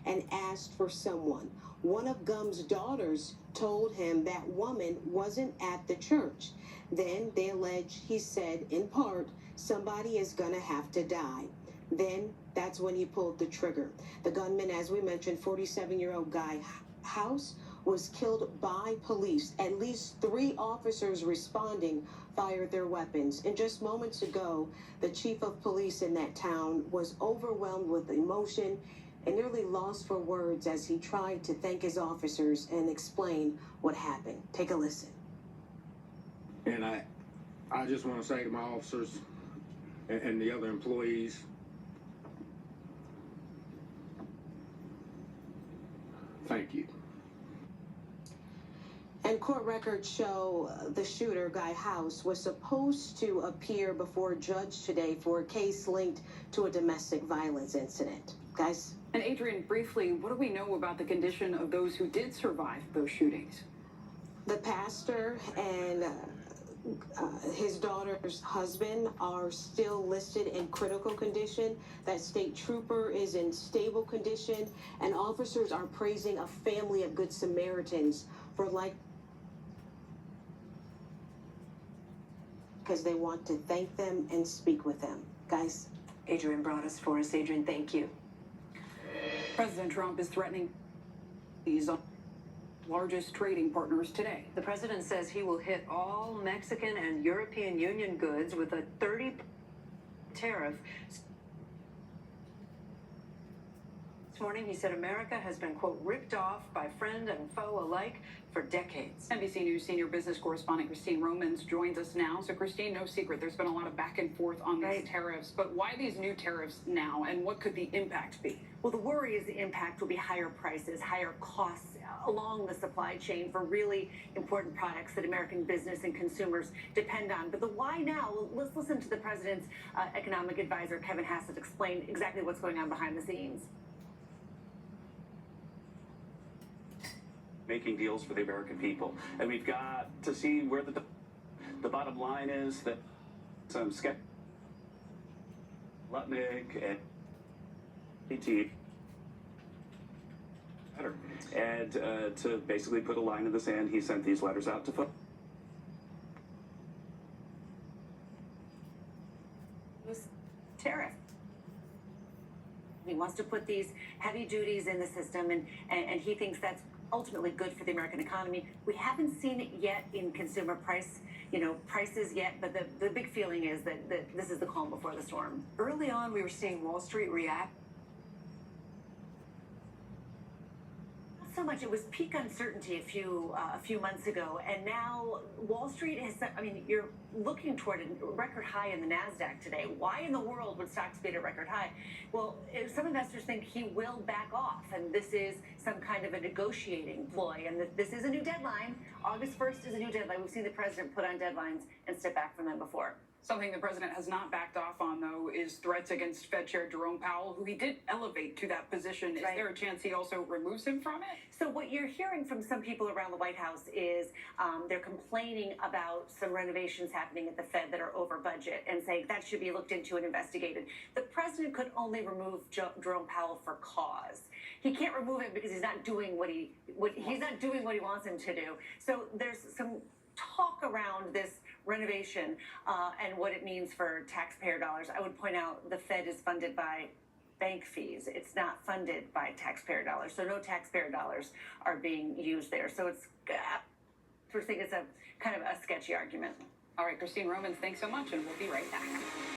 and asked for someone. One of Gum's daughters told him that woman wasn't at the church. Then they allege he said, in part, somebody is gonna have to die. Then that's when he pulled the trigger. The gunman, as we mentioned, 47-year-old Guy House, was killed by police. At least 3 officers responding fired their weapons. And just moments ago, the chief of police in that town was overwhelmed with emotion and nearly lost for words as he tried to thank his officers and explain what happened. Take a listen. And I just want to say to my officers and the other employees, thank you. And court records show the shooter, Guy House, was supposed to appear before a judge today for a case linked to a domestic violence incident. Guys? And Adrian, briefly, what do we know about the condition of those who did survive those shootings? The pastor and his daughter's husband are still listed in critical condition. That state trooper is in stable condition, and officers are praising a family of Good Samaritans for because they want to thank them and speak with them. Guys? Adrian brought us for us. Adrian, thank you. President Trump is threatening these largest trading partners today. The president says he will hit all Mexican and European Union goods with a 30% tariff. This morning, he said America has been, quote, ripped off by friend and foe alike for decades. NBC News senior business correspondent Christine Romans joins us now. So, Christine, no secret, there's been a lot of back and forth on these tariffs, but why these new tariffs now, and what could the impact be? Well, the worry is the impact will be higher prices, higher costs along the supply chain for really important products that American business and consumers depend on. But the why now? Well, let's listen to the president's economic advisor, Kevin Hassett, explain exactly what's going on behind the scenes. Making deals for the American people, and we've got to see where the bottom line is. That some Lutnick and PT and to basically put a line in the sand, he sent these letters out to folks. Tariff. He wants to put these heavy duties in the system, and he thinks that's ultimately good for the American economy. We haven't seen it yet in consumer prices yet, but the big feeling is that this is the calm before the storm. Early on, we were seeing Wall Street react. Not so much. It was peak uncertainty a few months ago, and now Wall Street has. I mean, you're looking toward a record high in the Nasdaq today. Why in the world would stocks be at a record high? Well, some investors think he will back off, and this is some kind of a negotiating ploy, and this is a new deadline. August 1st is a new deadline. We've seen the president put on deadlines and step back from them before. Something the president has not backed off on, though, is threats against Fed Chair Jerome Powell, who he did elevate to that position. Is there a chance he also removes him from it? So what you're hearing from some people around the White House is they're complaining about some renovations happening at the Fed that are over budget and saying that should be looked into and investigated. The president could only remove Jerome Powell for cause. He can't remove him because he's not doing what he wants him to do. So there's some talk around this renovation and what it means for taxpayer dollars. I would point out the Fed is funded by bank fees. It's not funded by taxpayer dollars. So no taxpayer dollars are being used there. So we're thinking it's a kind of a sketchy argument. All right, Christine Romans, thanks so much, and we'll be right back.